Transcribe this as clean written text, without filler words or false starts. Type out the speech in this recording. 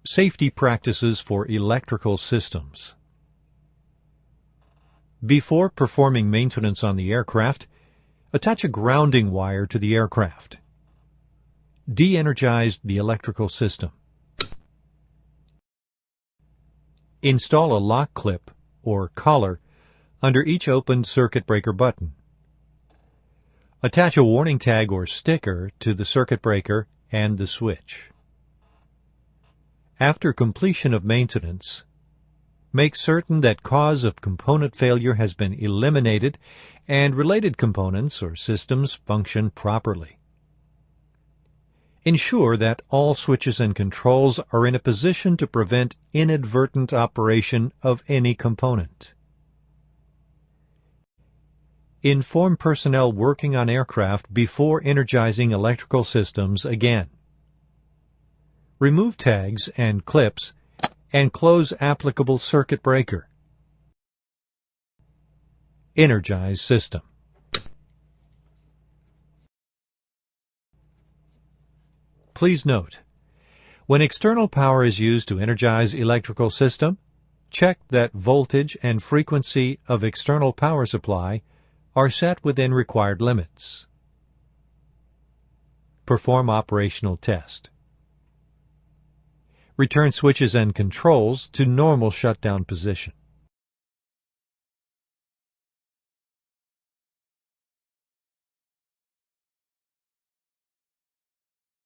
Safety practices for electrical systems. Before performing maintenance on the aircraft, attach a grounding wire to the aircraft. De-energize the electrical system. Install a lock clip or collar under each opened circuit breaker button. Attach a warning tag or sticker to the circuit breaker and the switch. After completion of maintenance, make certain that cause of component failure has been eliminated and related components or systems function properly. Ensure that all switches and controls are in a position to prevent inadvertent operation of any component. Inform personnel working on aircraft before energizing electrical systems again. Remove tags and clips and close applicable circuit breaker. Energize system. Please note, when external power is used to energize electrical system, check that voltage and frequency of external power supply are set within required limits. Perform operational test. Return switches and controls to normal shutdown position.